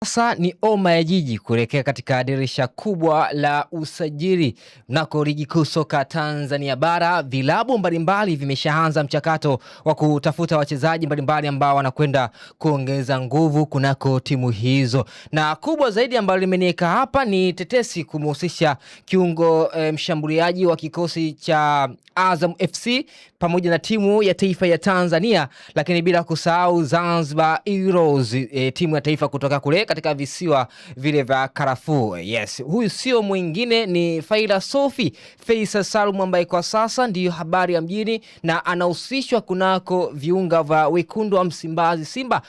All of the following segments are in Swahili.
Sasa ni oma ya jiji kuelekea katika dirisha kubwa la usajili nako ligi kuu soka Tanzania bara. Vilabu mbalimbali vimeshaanza mchakato wa kutafuta wachezaji mbalimbali ambao wanakwenda kuongeza nguvu kunako timu hizo, na kubwa zaidi ambalo limeniweka hapa ni tetesi kumhusisha kiungo mshambuliaji wa kikosi cha Azam FC pamoja na timu ya taifa ya Tanzania, lakini bila kusahau Zanzibar Heroes, timu ya taifa kutoka kule katika visiwa vile vya Karafuu. Yes, huyu sio mwingine ni Faila Sofi Faisal Salum, ambaye kwa sasa ndiyo habari ya mjini na anahusishwa kunako viunga vya wekundu wa Msimbazi Simba,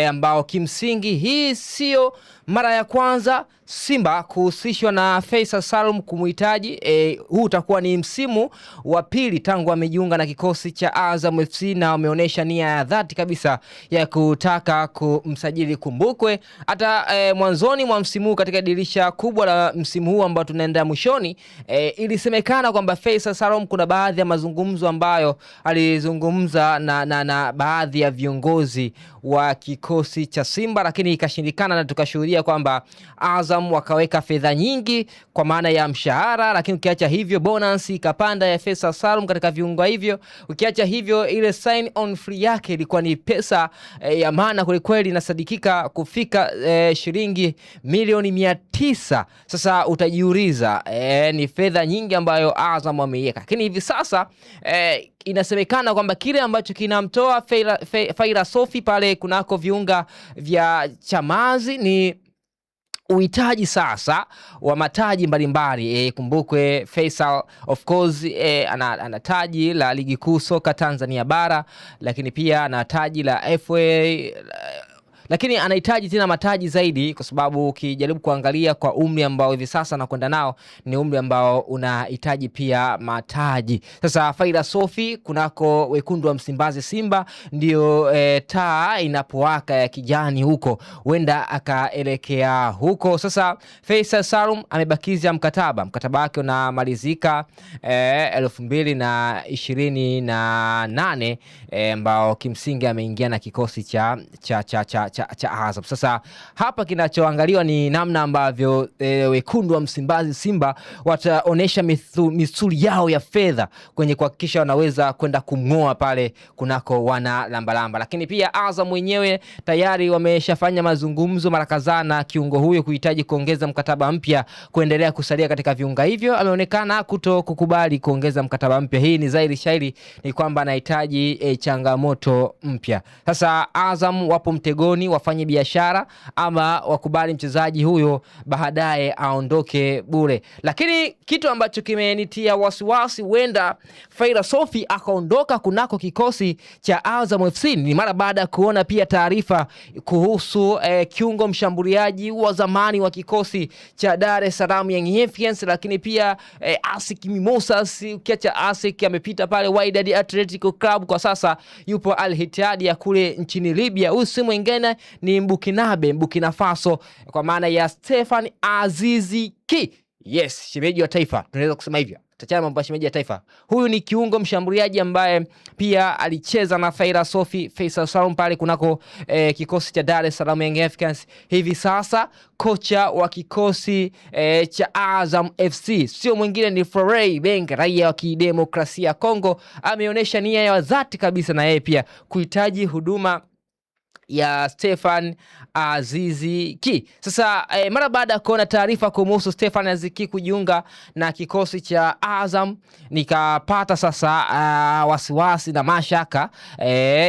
ambao kimsingi hii sio mara ya kwanza Simba kuhusishwa na Faisal Salum kumuhitaji. Huu utakuwa ni msimu wa pili tangu amejiunga na kikosi cha Azam FC, na wameonyesha nia ya dhati kabisa ya kutaka kumsajili. Kumbukwe hata mwanzoni mwa msimu katika dirisha kubwa la msimu huu ambao tunaenda mwishoni, ilisemekana kwamba Faisal Salum kuna baadhi ya mazungumzo ambayo alizungumza na baadhi ya viongozi wa kikosi cha Simba, lakini ikashindikana, na tukashuhudia kwamba Azam wakaweka fedha nyingi kwa maana ya mshahara, lakini ukiacha hivyo bonus ikapanda ya Faisal Salum katika viungo hivyo. Ukiacha hivyo ile sign on free yake ilikuwa ni pesa ya maana kweli, inasadikika kufika shilingi milioni 900. Sasa utajiuliza ni fedha nyingi ambayo Azam wameiweka, lakini hivi sasa inasemekana kwamba kile ambacho kinamtoa Faila Sofi pale kunako viunga vya Chamazi ni uhitaji sasa wa mataji mbalimbali. Kumbukwe Faisal of course ana taji la ligi kuu soka Tanzania bara, lakini pia ana taji la FA, lakini anahitaji tena mataji zaidi, kwa sababu ukijaribu kuangalia kwa umri ambao hivi sasa anakwenda nao ni umri ambao unahitaji pia mataji. Sasa Faila Sofi kunako wekundu wa Msimbazi Simba ndio taa inapowaka ya kijani huko, huenda akaelekea huko. Sasa Faisal Salum amebakiza mkataba wake unamalizika 2028, ambao kimsingi ameingia na kikosi cha Azam. Sasa hapa kinachoangaliwa ni namna ambavyo wekundu wa Msimbazi Simba wataonesha misuli yao ya fedha kwenye kuhakikisha wanaweza kwenda kumngoa pale kunako wana lambalamba. Lakini pia Azam wenyewe tayari wameshafanya mazungumzo mara kadhaa na kiungo huyo kuhitaji kuongeza mkataba mpya kuendelea kusalia katika viunga hivyo. Ameonekana kukubali kuongeza mkataba mpya. Hii ni zaidi shairi ni kwamba anahitaji changamoto mpya. Sasa Azam wapo mtegoni, wafanye biashara ama wakubali mchezaji huyo baadaye aondoke bure. Lakini kitu ambacho kimenitia wasiwasi, huenda Faila Sofi akaondoka kunako kikosi cha Azam FC ni mara baada ya kuona pia taarifa kuhusu kiungo mshambuliaji wa zamani wa kikosi cha Dar es Salaam Young Africans, lakini pia Asik Mimosas. Ukiacha Asik amepita pale Wydad Atletico Club, kwa sasa yupo Al Ittihad ya kule nchini Libya. Huyu si mwingine ni Burkina Faso, kwa maana ya Stefan Azizi Ki. Yes, shemeji wa taifa, tunaweza kusema hivyo. Tachana mambo ya shemeji ya taifa. Huyu ni kiungo mshambuliaji ambaye pia alicheza na Faila Sofi Faisal Salum pale kunako kikosi cha Dar es Salaam Young Africans. Hivi sasa kocha wa kikosi cha Azam FC sio mwingine ni Florent Ibenge, raia wa kidemokrasia ya Kongo. Ameonyesha nia ya dhati kabisa na yeye pia kuhitaji huduma ya Stefan Azizi Ki. Sasa mara baada ya kuona taarifa kumhusu Stefan Azizi Ki kujiunga na kikosi cha Azam, nikapata sasa wasiwasi na mashaka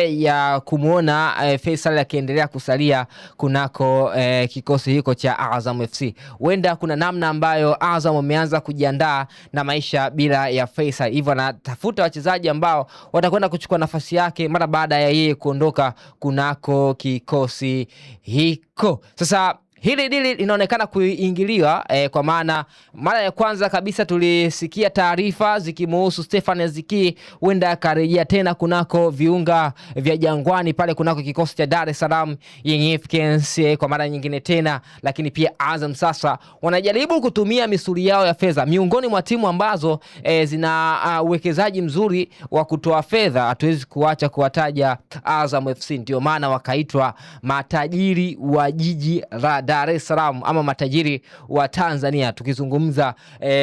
ya kumuona Faisal akiendelea kusalia kunako kikosi hiko cha Azam FC. Huenda kuna namna ambayo Azam wameanza kujiandaa na maisha bila ya Faisal, hivyo anatafuta wachezaji ambao watakwenda kuchukua nafasi yake mara baada ya yeye kuondoka kunako kikosi hiko. Sasa hili dili linaonekana kuingiliwa kwa maana mara ya kwanza kabisa tulisikia taarifa zikimuhusu Stefan Aziz huenda akarejea tena kunako viunga vya Jangwani pale kunako kikosi cha Dar es Salaam Young Africans kwa mara nyingine tena, lakini pia Azam sasa wanajaribu kutumia misuli yao ya fedha miongoni mwa timu ambazo zina uwekezaji mzuri wa kutoa fedha. Hatuwezi kuacha kuwataja Azam FC, ndio maana wakaitwa matajiri wa jiji la Dar es Salaam ama matajiri wa Tanzania. Tukizungumza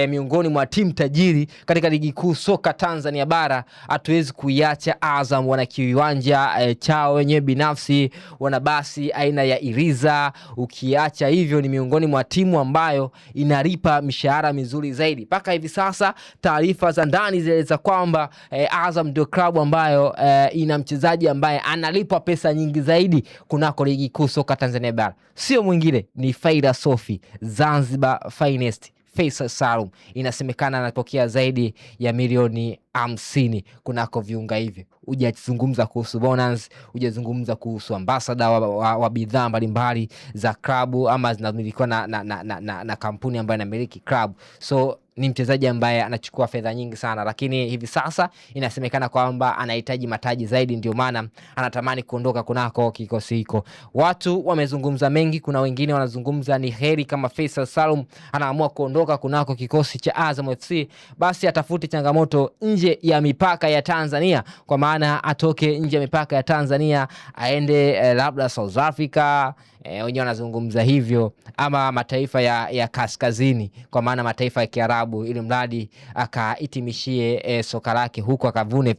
miongoni mwa timu tajiri katika ligi kuu soka Tanzania bara, hatuwezi kuiacha Azam. Wana kiwanja chao wenyewe binafsi, wana basi aina ya Iriza. Ukiacha hivyo, ni miongoni mwa timu ambayo inalipa mishahara mizuri zaidi. Paka hivi sasa taarifa za ndani zinaeleza kwamba Azam ndio klabu ambayo ina mchezaji ambaye analipwa pesa nyingi zaidi kunako ligi kuu soka Tanzania bara. Sio mwingine ni Faida Sofi, Zanzibar Finest Faisal Salum. Inasemekana anapokea zaidi ya milioni 50 kunako viunga hivi. Hujazungumza kuhusu bonus, hujazungumza kuhusu ambassador wa bidhaa mbalimbali za klabu ama zinamilikiwa na kampuni ambayo inamiliki klabu. So ni mchezaji ambaye anachukua fedha nyingi sana, lakini hivi sasa inasemekana kwamba anahitaji mataji zaidi, ndio maana anatamani kuondoka kunako kikosi hiko. Watu wamezungumza mengi, kuna wengine wanazungumza ni heri kama Faisal Salum anaamua kuondoka kunako kikosi cha Azam FC, basi atafute changamoto nje ya mipaka ya Tanzania, kwa maana atoke nje ya mipaka ya Tanzania aende labda South Africa, wenyewe wanazungumza hivyo, ama mataifa ya kaskazini, kwa maana mataifa ya Kiarabu, ili mradi akaitimishie soka lake huko, akavune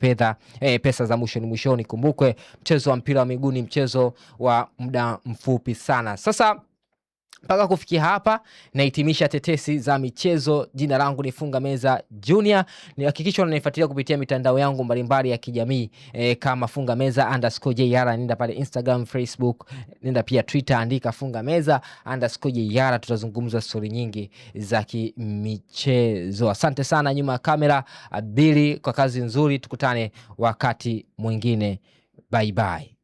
pesa za mwishoni. Kumbukwe mchezo wa mpira wa miguu ni mchezo wa muda mfupi sana. Sasa mpaka kufikia hapa nahitimisha tetesi za michezo. Jina langu ni Funga Meza Junior. Ni hakikisha unanifuatilia kupitia mitandao yangu mbalimbali ya kijamii kama Funga Meza _JR. Nenda pale Instagram, Facebook, nenda pia Twitter, andika Funga Meza _JR. Tutazungumza story nyingi za kimichezo. Asante sana nyuma ya kamera Abili kwa kazi nzuri. Tukutane wakati mwingine. Bye bye.